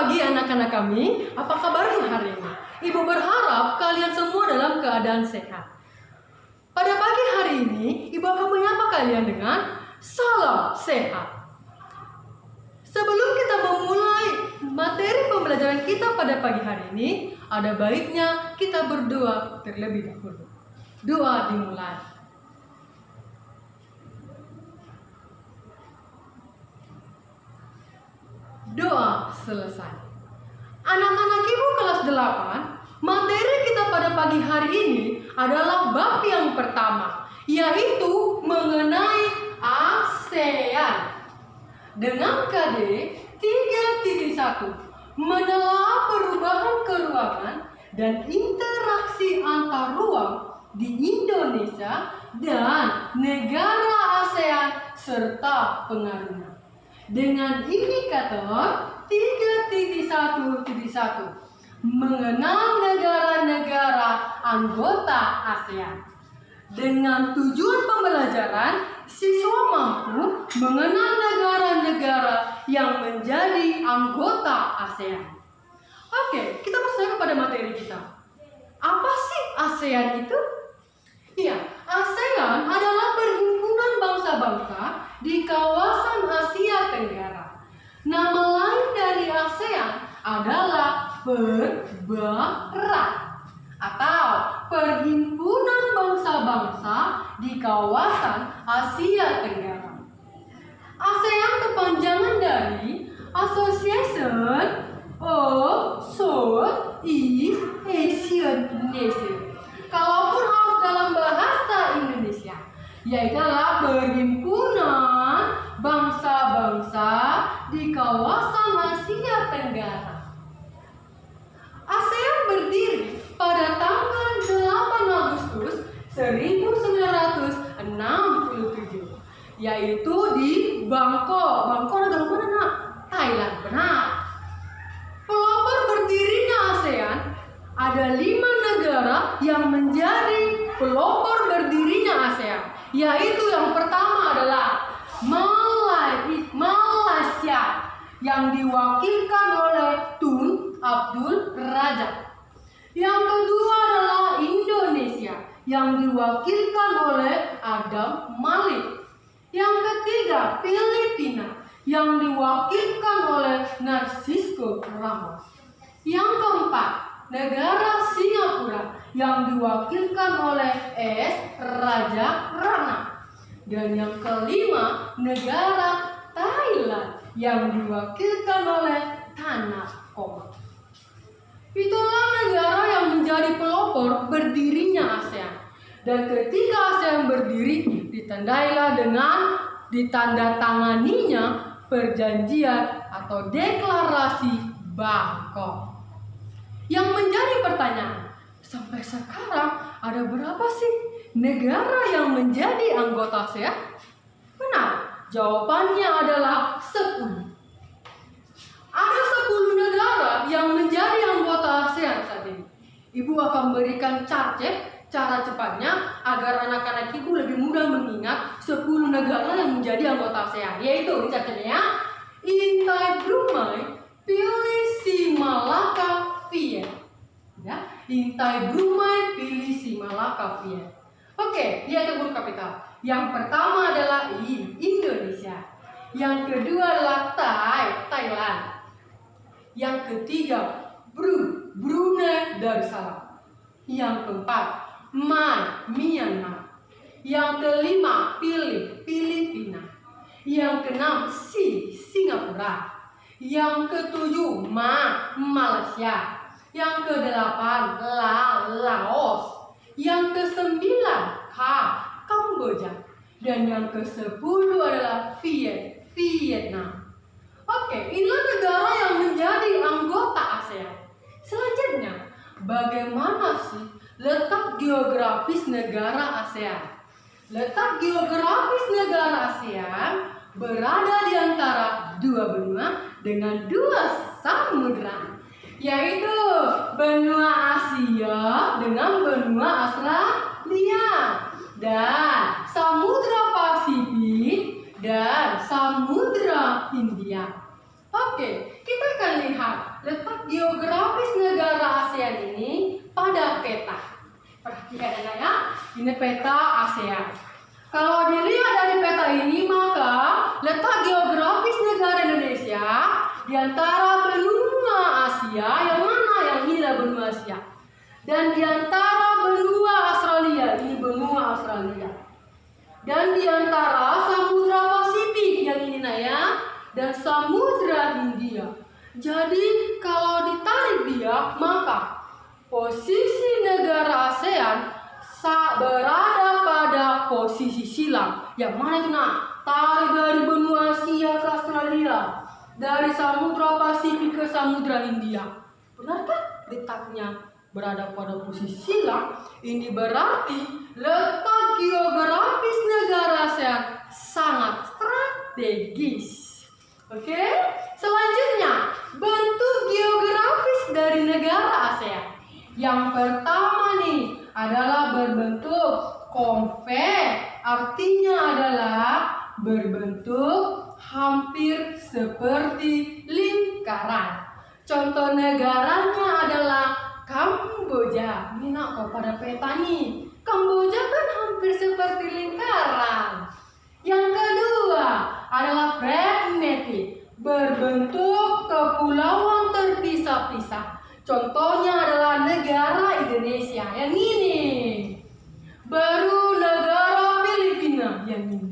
pagi anak-anak kami, apa kabarnya hari ini? Ibu berharap kalian semua dalam keadaan sehat. Pada pagi hari ini, Ibu akan menyapa kalian dengan salam sehat. Sebelum kita memulai materi pembelajaran kita pada pagi hari ini, ada baiknya kita berdoa terlebih dahulu. Doa dimulai. Doa selesai. Anak-anak Ibu kelas 8, materi kita pada pagi hari ini adalah bab yang pertama, yaitu mengenai ASEAN. Dengan KD 3.1, menelaah perubahan keruangan dan interaksi antar ruang di Indonesia dan negara ASEAN serta pengaruhnya. Dengan indikator 3.1.1, mengenal negara-negara anggota ASEAN. Dengan tujuan pembelajaran, siswa mampu mengenal negara-negara yang menjadi anggota ASEAN. Oke, kita masuk pada materi kita. Apa sih ASEAN itu? Ya, ASEAN adalah perhimpunan bangsa-bangsa di kawasan Asia Tenggara. Nama lain dari ASEAN adalah Perbarat atau Perhimpunan Bangsa-Bangsa di kawasan Asia Tenggara. ASEAN kepanjangan dari Association of Southeast Asian Nations. Kalaupun harus dalam bahasa Indonesia, yaitu adalah Perhimpunan Bangsa-Bangsa di kawasan Asia Tenggara. ASEAN berdiri pada tanggal 8 Agustus 1967, yaitu di Bangkok. Bangkok negara mana, nak? Thailand, benar. Pelopor berdirinya ASEAN, ada 5 negara yang menjadi pelopor berdirinya ASEAN, yaitu yang pertama adalah Malaysia yang diwakilkan oleh Tun Abdul Razak. Yang kedua adalah Indonesia yang diwakilkan oleh Adam Malik. Yang ketiga Filipina yang diwakilkan oleh Narcisco Ramos. Yang keempat negara Singapura yang diwakilkan oleh S. Raja Rana. Dan yang kelima negara Thailand yang diwakilkan oleh Tanah Koma. Itulah negara yang menjadi pelopor berdirinya ASEAN. Dan ketika ASEAN berdiri, ditandailah dengan ditandatanganinya perjanjian atau deklarasi Bangkok. Yang menjadi pertanyaan, sampai sekarang ada berapa sih negara yang menjadi anggota ASEAN? Benar, jawabannya adalah 10. Ada 10 negara yang menjadi anggota ASEAN saat ini. Ibu akan berikan cara cepatnya agar anak-anak ibu lebih mudah mengingat 10 negara yang menjadi anggota ASEAN. Yaitu, caranya, Intai, Brunei, pilih si Malaka, Viet. Ya, Intai, Brunei, pilih si Malaka, Viet. Oke, lihat huruf kapital. Yang pertama adalah Indonesia. Yang kedua adalah Thailand. Yang ketiga Brunei Darussalam. Yang keempat Myanmar. Yang kelima Filipina. Yang keenam Singapura. Yang ketujuh Malaysia. Yang kedelapan Laos. Yang kesembilan Kamboja. Dan yang ke-10 adalah Vietnam. Oke, inilah negara yang menjadi anggota ASEAN. Selanjutnya, bagaimana sih letak geografis negara ASEAN? Letak geografis negara ASEAN berada di antara 2 benua dengan 2 samudra, yaitu benua Asia dengan benua Australia, dan Samudra Pasifik dan Samudra Hindia. Oke, kita akan lihat peta ASEAN. Kalau dilihat dari peta ini, maka letak geografis negara Indonesia di antara benua Asia, yang mana yang ini adalah benua Asia, dan di antara benua Australia, ini benua Australia, dan di antara Samudra Pasifik, yang ini ya, dan Samudra Hindia. Jadi kalau ditarik dia, maka posisi negara ASEAN berada pada posisi silang. Yang mana itu tarik dari benua Asia ke Australia, dari Samudra Pasifik ke Samudra Hindia. Benarkah letaknya berada pada posisi silang? Ini berarti letak geografis negara ASEAN sangat strategis. Oke? Selanjutnya, bentuk geografis dari negara ASEAN. Yang pertama nih adalah berbentuk konvex, artinya adalah berbentuk hampir seperti lingkaran. Contoh negaranya adalah Kamboja. Ini kok pada peta nih. Kamboja kan hampir seperti lingkaran. Yang kedua adalah pragmatik, berbentuk kepulauan terpisah-pisah. Contohnya adalah negara Indonesia, yang ini. Baru negara Filipina, yang ini.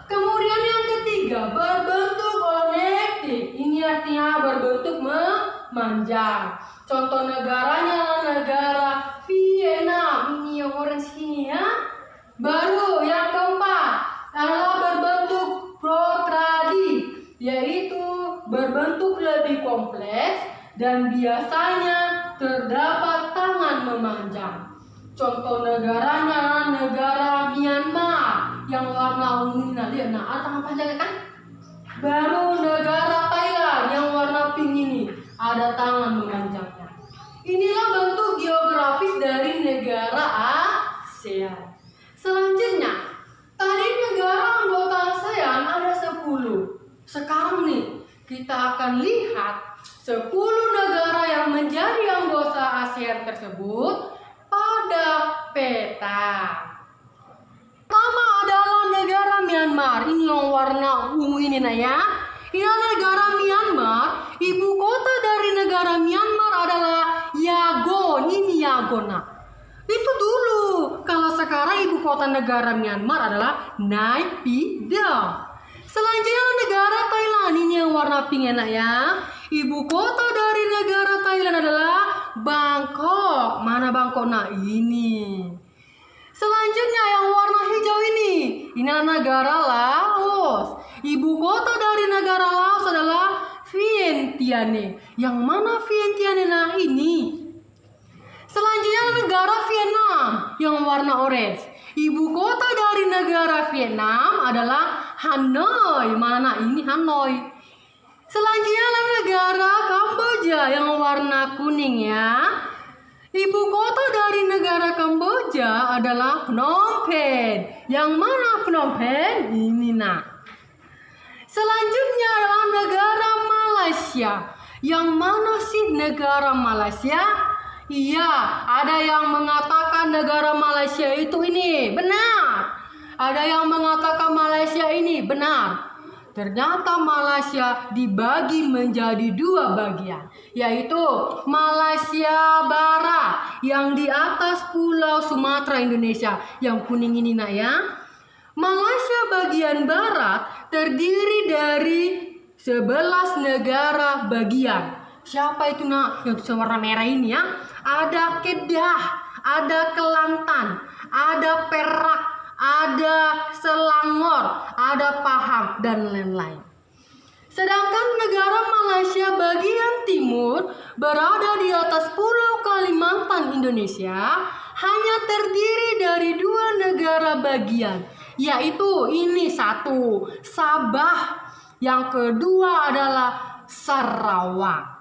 Kemudian yang ketiga, berbentuk konektif. Ini artinya berbentuk memanjang. Contoh negaranya negara Vietnam. Ini yang orange ini ya. Baru yang keempat adalah berbentuk protradik, yaitu berbentuk lebih kompleks dan biasanya terdapat tangan memanjang. Contoh negaranya negara Myanmar yang warna ungu ini, ada tangan panjang kan? Baru negara Thailand yang warna pink ini, ada tangan memanjangnya. Inilah bentuk geografis dari negara ASEAN. Selanjutnya, tadi negara anggota ASEAN ada 10. Sekarang nih, kita akan lihat 10 negara yang menjadi anggota ASEAN tersebut pada peta. Pertama adalah negara Myanmar. Ini yang warna ungu ini ya. Ini negara Myanmar. Ibu kota dari negara Myanmar adalah Yangon. Ini Yangon. Itu dulu. Kalau sekarang ibu kota negara Myanmar adalah Naypyidaw. Selanjutnya negara Thailand. Ini yang warna pink ya. Ibu kota dari negara Thailand adalah Bangkok. Mana Bangkok? Ini. Selanjutnya yang warna hijau ini. Ini adalah negara Laos. Ibu kota dari negara Laos adalah Vientiane. Yang mana Vientiane? Ini. Selanjutnya negara Vietnam yang warna orange. Ibu kota dari negara Vietnam adalah Hanoi. Mana ini Hanoi? Selanjutnya negara Kamboja yang warna kuning ya. Ibu kota dari negara Kamboja adalah Phnom Penh. Yang mana Phnom Penh? Ini Selanjutnya adalah negara Malaysia. Yang mana sih negara Malaysia? Iya, ada yang mengatakan negara Malaysia itu ini. Benar. Ada yang mengatakan Malaysia ini. Benar. Ternyata Malaysia dibagi menjadi 2 bagian, yaitu Malaysia Barat yang di atas Pulau Sumatera Indonesia, yang kuning ini ya. Malaysia bagian barat terdiri dari 11 negara bagian. Siapa itu yang warna merah ini ya? Ada Kedah, ada Kelantan, ada Perak, ada Selangor, ada Pahang, dan lain-lain. Sedangkan negara Malaysia bagian timur berada di atas Pulau Kalimantan Indonesia, hanya terdiri dari 2 negara bagian, yaitu ini satu, Sabah, yang kedua adalah Sarawak.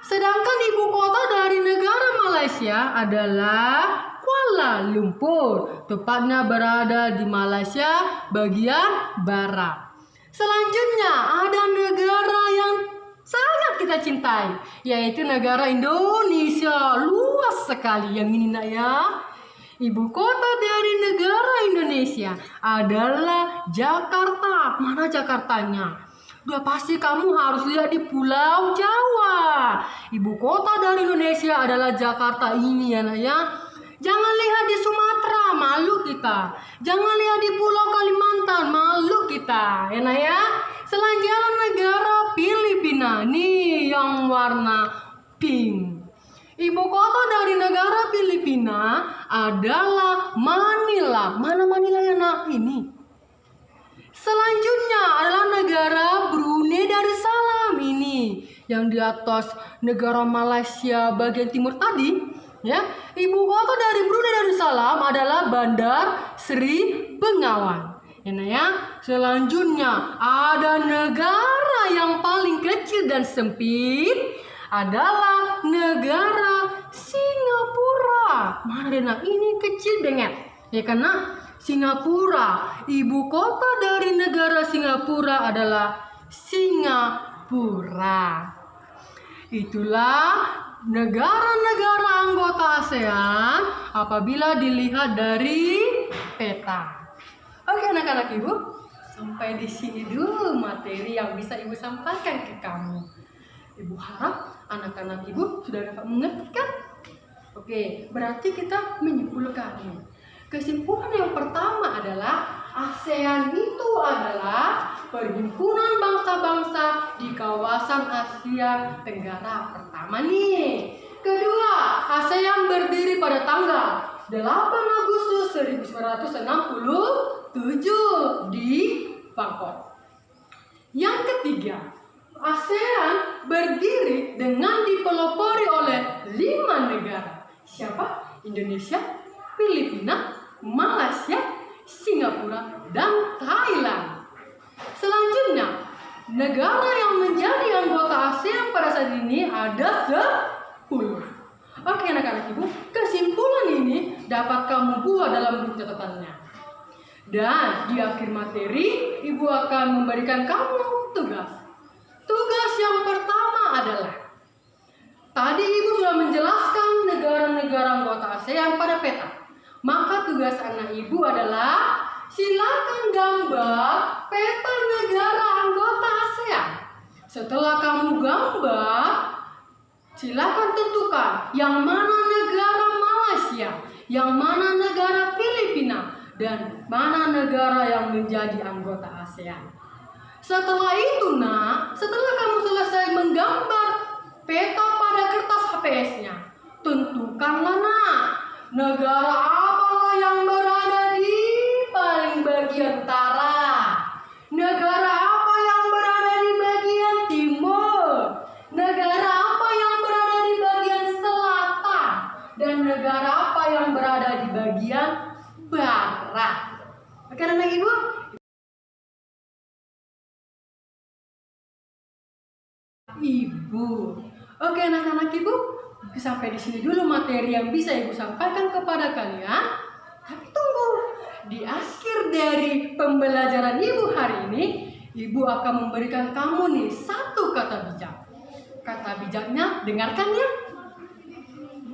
Sedangkan ibu kota dari negara Malaysia adalah Kuala Lumpur, tepatnya berada di Malaysia bagian barat. Selanjutnya ada negara yang sangat kita cintai, yaitu negara Indonesia. Luas sekali yang ini ya. Ibu kota dari negara Indonesia adalah Jakarta. Mana Jakartanya? Udah pasti kamu harus lihat di Pulau Jawa. Ibu kota dari Indonesia adalah Jakarta ini ya nak ya. Jangan lihat di Sumatera, malu kita. Jangan lihat di Pulau Kalimantan, malu kita ya nak ya. Selanjutnya negara Filipina nih yang warna pink. Ibu kota dari negara Filipina adalah Manila. Mana Manila ya nak? Ini. Selanjutnya adalah negara Brunei Darussalam ini. Yang di atas negara Malaysia bagian timur tadi. Ya, ibu kota dari Brunei Darussalam adalah Bandar Sri Begawan. Ya, selanjutnya ada negara yang paling kecil dan sempit adalah negara Singapura. Mana dena ini kecil banget. Ya karena Singapura, ibu kota dari negara Singapura adalah Singapura. Itulah negara-negara anggota ASEAN apabila dilihat dari peta. Oke anak-anak ibu, sampai di sini dulu materi yang bisa ibu sampaikan ke kamu. Ibu harap anak-anak ibu sudah dapat mengerti kan? Oke, berarti kita menyimpulkan. Kesimpulan yang pertama adalah ASEAN itu adalah perhimpunan bangsa-bangsa di kawasan Asia Tenggara pertama nih. Kedua, ASEAN berdiri pada tanggal 8 Agustus 1967 di Bangkok. Yang ketiga, ASEAN berdiri dengan dipelopori oleh 5 negara. Siapa? Indonesia, Filipina, Malaysia, Singapura, dan Thailand. Selanjutnya, negara yang menjadi anggota ASEAN pada saat ini ada 10. Oke anak-anak ibu, kesimpulan ini dapat kamu buat dalam buku catatannya. Dan di akhir materi, ibu akan memberikan kamu tugas. Tugas yang pertama adalah, tadi ibu sudah menjelaskan negara-negara anggota ASEAN pada peta. Maka tugas anak ibu adalah silakan gambar peta negara anggota ASEAN. Setelah kamu gambar, silakan tentukan yang mana negara Malaysia, yang mana negara Filipina, dan mana negara yang menjadi anggota ASEAN. Setelah itu nak, setelah kamu selesai menggambar peta pada kertas HPS-nya, tentukanlah nak, negara apa yang berada di paling bagian utara, negara apa yang berada di bagian timur, negara apa yang berada di bagian selatan, dan negara apa yang berada di bagian barat. Oke anak ibu? Ibu. Oke anak-anak ibu, sampai di sini dulu materi yang bisa ibu sampaikan kepada kalian. Tapi tunggu, di akhir dari pembelajaran ibu hari ini, ibu akan memberikan kamu nih satu kata bijak. Kata bijaknya, dengarkan ya.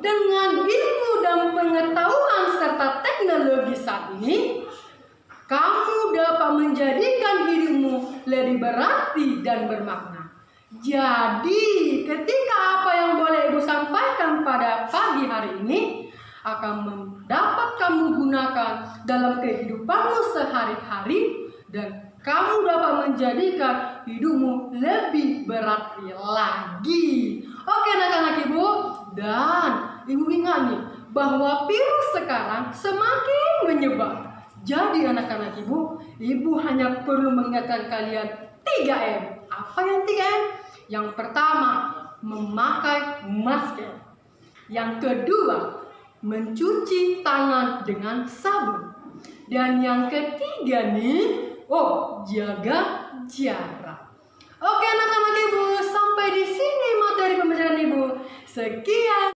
Dengan ilmu dan pengetahuan serta teknologi saat ini, kamu dapat menjadikan hidupmu lebih berarti dan bermakna. Jadi, ketika apa yang boleh ibu sampaikan pada pagi hari ini akan dapat kamu gunakan dalam kehidupanmu sehari-hari dan kamu dapat menjadikan hidupmu lebih berarti lagi. Oke anak-anak ibu, dan ibu ingat nih bahwa virus sekarang semakin menyebar. Jadi anak-anak ibu, ibu hanya perlu mengingatkan kalian 3M. Apa yang 3M? Yang pertama, memakai masker. Yang kedua, mencuci tangan dengan sabun. Dan yang ketiga nih, jaga jarak. Oke anak-anak ibu, sampai di sini materi pembelajaran ibu. Sekian.